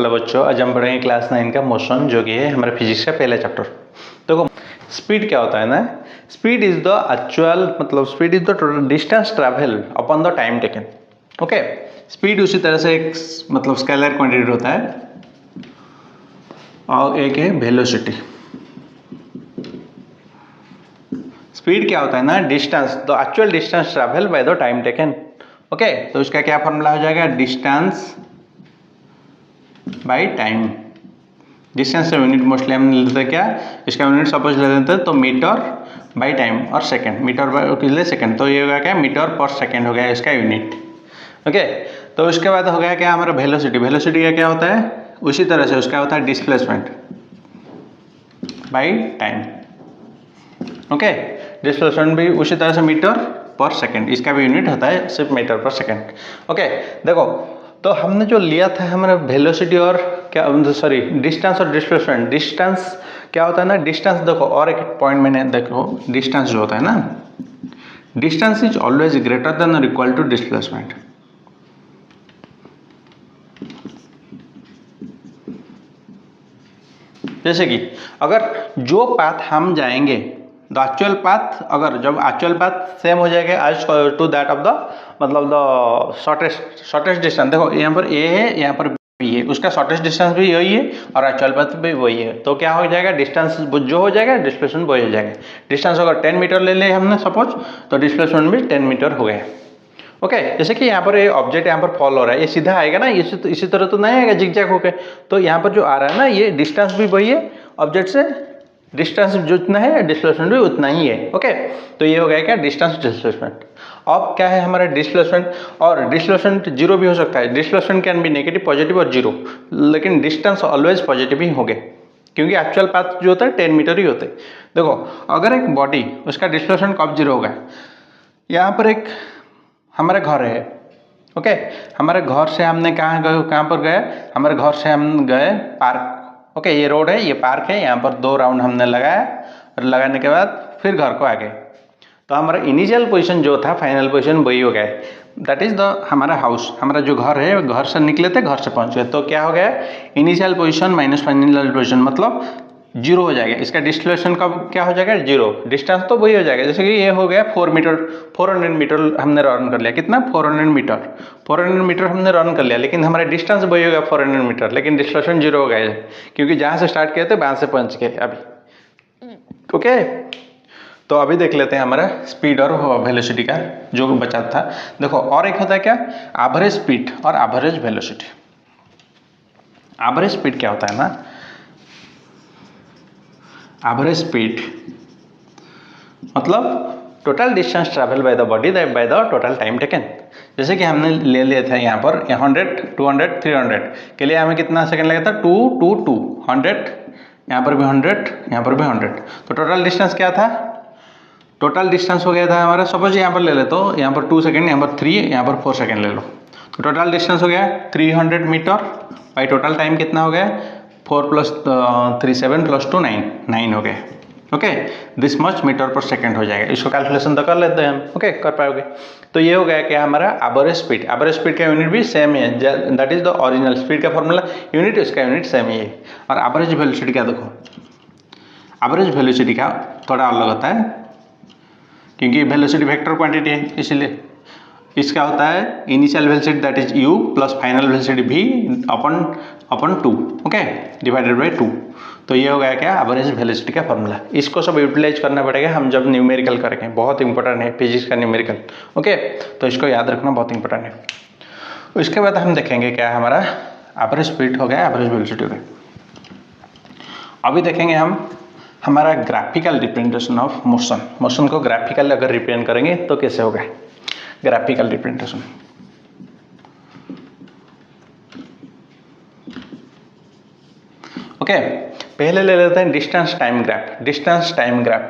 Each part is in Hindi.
हेलो बच्चों, आज हम पढ़ेंगे क्लास 9 का मोशन, जो कि है हमारे फिजिक्स का पहला चैप्टर। देखो, स्पीड क्या होता है ना, स्पीड इज द एक्चुअल, मतलब speed is the total distance travel upon the time taken. Okay, speed उसी तरह से एक मतलब स्केलर क्वांटिटी होता है और एक है वेलोसिटी। स्पीड क्या होता है ना, distance, the actual distance travel by the time taken. Okay, तो इसका क्या फॉर्मूला हो जाएगा, डिस्टेंस बाई टाइम। डिस्टेंस का यूनिट मोस्टली हम लेते हैं क्या, इसका यूनिट सपोज ले लेते हैं तो मीटर बाई टाइम और सेकंड, मीटर बाई लिए सेकंड, तो ये हो गया क्या, मीटर पर सेकंड हो गया इसका यूनिट। ओके, तो उसके बाद हो गया क्या हमारा वेलोसिटी। वेलोसिटी का क्या होता है, उसी तरह से उसका होता है displacement by time. Okay, displacement भी उसी तरह से मीटर पर सेकंड, इसका भी यूनिट होता है सिर्फ मीटर पर सेकंड। ओके, देखो तो हमने जो लिया था हमारा वेलोसिटी और क्या, सॉरी, डिस्टेंस और डिस्प्लेसमेंट। डिस्टेंस क्या होता है ना, डिस्टेंस देखो, और एक पॉइंट मैंने देखो, डिस्टेंस जो होता है ना, distance is always greater than और इक्वल टू डिस्प्लेसमेंट। जैसे कि अगर जो पाथ हम जाएंगे, द एक्चुअल पाथ, अगर जब एक्चुअल पाथ सेम हो जाएगा as to that of the, मतलब द शॉर्टेस्ट डिस्टेंस। देखो यहाँ पर ए है, यहाँ पर बी है, उसका शॉर्टेस्ट डिस्टेंस भी यही है और एक्चुअल पाथ भी वही है, तो क्या हो जाएगा, डिस्टेंस जो हो जाएगा डिस्प्लेसमेंट वही हो जाएगा। डिस्टेंस अगर 10 मीटर ले ले हमने सपोज, तो डिस्प्लेसमेंट भी 10 मीटर हो गया। ओके, जैसे कि यहाँ पर ये ऑब्जेक्ट यहाँ पर फॉल हो रहा है, ये सीधा आएगा ना, इसी तरह तो नहीं आएगा जिगजैग होके, तो यहाँ पर जो आ रहा है ना, ये डिस्टेंस भी वही है ऑब्जेक्ट से, डिस्टेंस जितना है डिस्प्लेसमेंट भी उतना ही है। ओके, तो ये हो गया क्या, डिस्टेंस डिस्प्लेसमेंट। अब क्या है हमारा डिस्प्लेसमेंट, और डिस्प्लेसमेंट जीरो भी हो सकता है, displacement can be negative, positive और जीरो, लेकिन डिस्टेंस ऑलवेज पॉजिटिव ही होंगे, क्योंकि एक्चुअल पाथ जो होता है 10 मीटर ही होते हैं। देखो, अगर एक बॉडी, उसका डिस्प्लेसमेंट कब जीरो होगा, यहाँ पर एक हमारा घर है। ओके, हमारे घर से हमने कहाँ पर गए, हमारे घर से हम गए पार्क। ओके, ये रोड है, ये पार्क है, यहाँ पर 2 राउंड हमने लगाया और लगाने के बाद फिर घर को आ गए, तो हमारा इनिशियल पोजीशन जो था, फाइनल पोजीशन वही हो गया, दैट इज द हमारा हाउस, हमारा जो घर है, घर से निकले थे घर से पहुँच गए, तो क्या हो गया, initial position minus final position, मतलब जीरो हो जाएगा। इसका डिस्प्लेसमेंट कब क्या हो जाएगा, जीरो। डिस्टेंस तो वही हो जाएगा, जैसे कि ये हो गया 400 मीटर हमने रन कर लिया, कितना, 400 मीटर हमने रन कर लिया, लेकिन हमारा डिस्टेंस वही हो गया 400 मीटर, लेकिन डिस्प्लेसमेंट जीरो हो गया, क्योंकि जहाँ से स्टार्ट किए थे वहाँ से पहुँच गए अभी। ओके, तो अभी देख लेते हैं हमारा स्पीड और वेलोसिटी का जो बचा था। देखो, और एक होता है क्या, एवरेज स्पीड और एवरेज वेलोसिटी। एवरेज स्पीड क्या होता है ना, एवरेज स्पीड मतलब total distance travel by the body by the total time taken. जैसे कि हमने ले लिया था यहाँ पर 100, 200, 300 के लिए हमें कितना सेकंड लगा था, 100, यहाँ पर भी 100, यहाँ पर भी 100, तो टोटल डिस्टेंस क्या था, टोटल डिस्टेंस हो गया था हमारा, सपोज यहाँ पर ले ले, तो यहाँ पर 2 सेकंड, यहाँ पर 3, यहाँ पर 4 सेकंड ले लो, तो टोटल डिस्टेंस हो गया 300 मीटर बाई टोटल टाइम कितना हो गया, 4 + 3 7 + 2 9 9 हो गया। ओके, दिस मच मीटर पर सेकंड हो जाएगा, इसको कैलकुलेशन तो कर लेते हैं हम। ओके, कर पाओगे, तो ये हो गया क्या हमारा एवरेज स्पीड। एवरेज स्पीड का यूनिट भी सेम है, that is the original speed का फॉर्मूला यूनिट, इसका यूनिट सेम ही है। और एवरेज वेलोसिटी का देखो, एवरेज वेलोसिटी का थोड़ा अलग होता है, क्योंकि वेलोसिटी वेक्टर क्वांटिटी है, इसलिए इसका होता है initial velocity that is u plus final velocity v upon 2, okay, divided by 2। तो ये हो गया क्या, एवरेज वेलोसिटी का फॉर्मूला। इसको सब यूटिलाइज करना पड़ेगा हम जब न्यूमेरिकल करेंगे, बहुत इंपॉर्टेंट है फिजिक्स का न्यूमेरिकल। ओके, तो इसको याद रखना बहुत इंपॉर्टेंट है। उसके बाद हम देखेंगे क्या हमारा एवरेज स्पीड हो गया, एवरेज वेलोसिटी हो गया। अभी देखेंगे हम हमारा graphical representation of motion. Motion को ग्राफिकल अगर रिप्रेजेंट करेंगे तो कैसे होगा, ग्राफिकल रिप्रेजेंटेशन। ओके, पहले ले लेते हैं distance time graph. Distance time graph,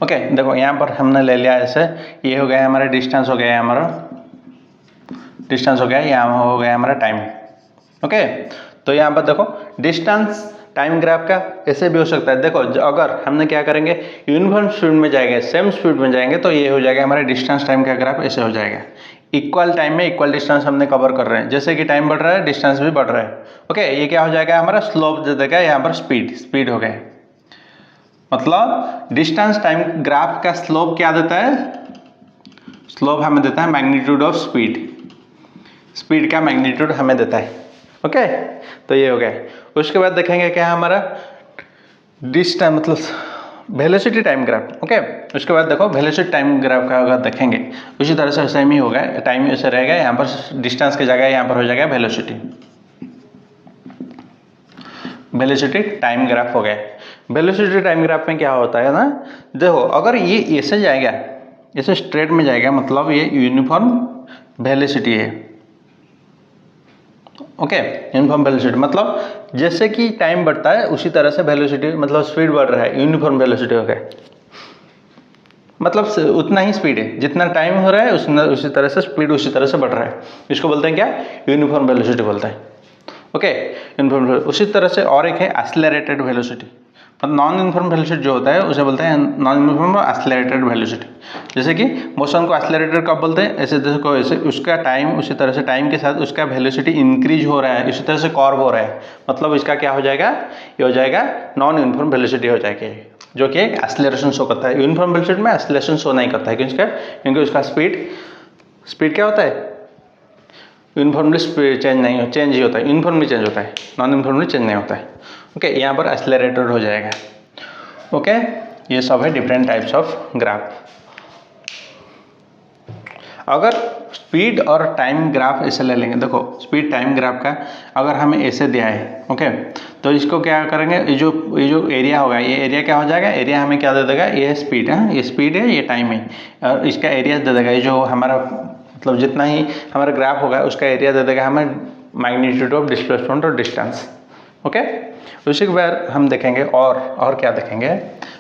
okay, देखो यहाँ पर हमने ले लिया ऐसे, ये हो गया हमारा डिस्टेंस, हो गया हमारा डिस्टेंस, हो गया यहाँ हो गया हमारा टाइम। ओके, तो यहाँ पर देखो डिस्टेंस टाइम ग्राफ का ऐसे भी हो सकता है। देखो अगर हमने क्या करेंगे, यूनिफॉर्म स्पीड में जाएंगे, सेम स्पीड में जाएंगे, तो ये हो जाएगा हमारा डिस्टेंस टाइम का ग्राफ ऐसे हो जाएगा। इक्वल टाइम में इक्वल डिस्टेंस हमने कवर कर रहे हैं, जैसे कि टाइम बढ़ रहा है डिस्टेंस भी बढ़ रहा है। ओके, ये क्या हो जाएगा हमारा स्लोप दे देगा, यहाँ पर स्पीड हो गया। मतलब डिस्टेंस टाइम ग्राफ का स्लोप क्या देता है, स्लोप हमें देता है मैग्नीट्यूड ऑफ स्पीड का मैग्नीट्यूड हमें देता है। ओके, तो ये हो गया। उसके बाद देखेंगे क्या हमारा डिस्टेंस मतलब वेलोसिटी टाइम ग्राफ। ओके, उसके बाद देखो वेलोसिटी टाइम ग्राफ का अगर देखेंगे उसी तरह से सेम ही होगा, टाइम ऐसे रहेगा, यहाँ पर डिस्टेंस की जगह यहाँ पर हो जाएगा वेलोसिटी टाइम ग्राफ हो गया। वेलोसिटी टाइम ग्राफ में क्या होता है ना, देखो अगर ये ऐसे जाएगा, ऐसे स्ट्रेट में जाएगा, मतलब ये यूनिफॉर्म वेलोसिटी है। ओके, यूनिफॉर्म वेलोसिटी मतलब जैसे कि टाइम बढ़ता है उसी तरह से वेलोसिटी मतलब स्पीड बढ़ रहा है, यूनिफॉर्म वेलोसिटी हो गया। मतलब उतना ही स्पीड है, जितना टाइम हो रहा है उसी तरह से स्पीड उसी तरह से बढ़ रहा है। इसको बोलते हैं क्या, यूनिफॉर्म वेलोसिटी बोलते हैं। ओके, यूनिफॉर्म उसी तरह से और एक है एक्सेलरेटेड वेलोसिटी। मतलब नॉन यूनिफॉर्म वेलोसिटी जो होता है उसे बोलते हैं नॉन यूनिफॉर्म और एक्सेलरेटेड वेलोसिटी। जैसे कि मोशन को एक्सेलरेटेड कब बोलते हैं, ऐसे देखो ऐसे उसका टाइम उसी तरह से टाइम के साथ उसका वेलोसिटी इंक्रीज हो रहा है, इसी तरह से कर्व हो रहा है, मतलब इसका क्या हो जाएगा, ये हो जाएगा नॉन यूनिफॉर्म वेलोसिटी हो जाएगी, जो कि एक्सेलरेशन शो करता है। यूनिफॉर्म वेलोसिटी में एक्सेलरेशन शो नहीं करता है, क्योंकि उसका स्पीड क्या होता है, यूनिफॉर्मली चेंज ही होता है, यूनिफॉर्मली चेंज होता है, नॉन यूनिफॉर्मली चेंज नहीं होता है। ओके, यहाँ पर एक्सेलरेटेड हो जाएगा। ओके, ये सब है डिफरेंट टाइप्स ऑफ ग्राफ। अगर स्पीड और टाइम ग्राफ ऐसे ले लेंगे, देखो स्पीड टाइम ग्राफ का अगर हमें ऐसे दिया है, ओके, तो इसको क्या करेंगे, ये जो एरिया होगा, ये एरिया क्या हो जाएगा, एरिया हमें क्या दे देगा, ये स्पीड है, ये स्पीड है, ये टाइम है, और इसका एरिया दे देगा, ये जो हमारा मतलब जितना ही हमारा ग्राफ होगा उसका एरिया दे देगा हमें मैग्नीट्यूड ऑफ डिस्प्लेसमेंट और डिस्टेंस। ओके, उसी के बाद हम देखेंगे और क्या देखेंगे,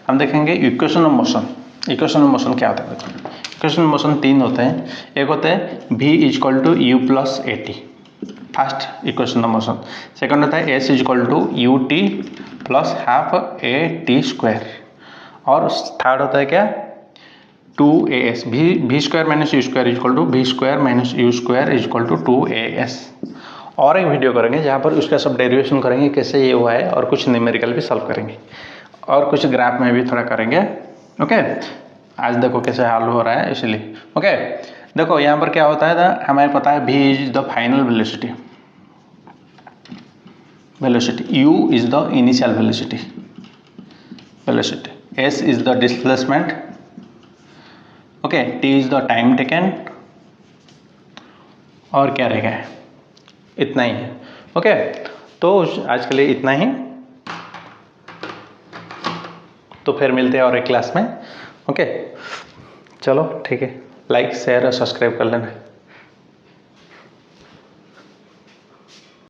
हम देखेंगे equation of motion. Equation of motion क्या होता है, इक्वेशन ऑफ मोशन तीन होते हैं। एक होता है v equal to U plus A T, first equation of motion. Second होता है s equal to U T plus half A T square, और थर्ड होता है क्या, 2as v square minus U square equal to v square minus U square equal to 2as। और एक वीडियो करेंगे जहाँ पर उसका सब डेरिवेशन करेंगे कैसे ये हुआ है, और कुछ न्यूमेरिकल भी सॉल्व करेंगे, और कुछ ग्राफ में भी थोड़ा करेंगे। ओके, आज देखो कैसे हल हो रहा है इसलिए। ओके, देखो यहाँ पर क्या होता है ना, हमें पता है v is the final velocity, u is the initial velocity, s is the displacement, okay, t is the time taken, और क्या रहेगा, इतना ही है। ओके, तो आज के लिए इतना ही, तो फिर मिलते हैं और एक क्लास में। ओके, चलो ठीक है, लाइक शेयर और सब्सक्राइब कर लेना।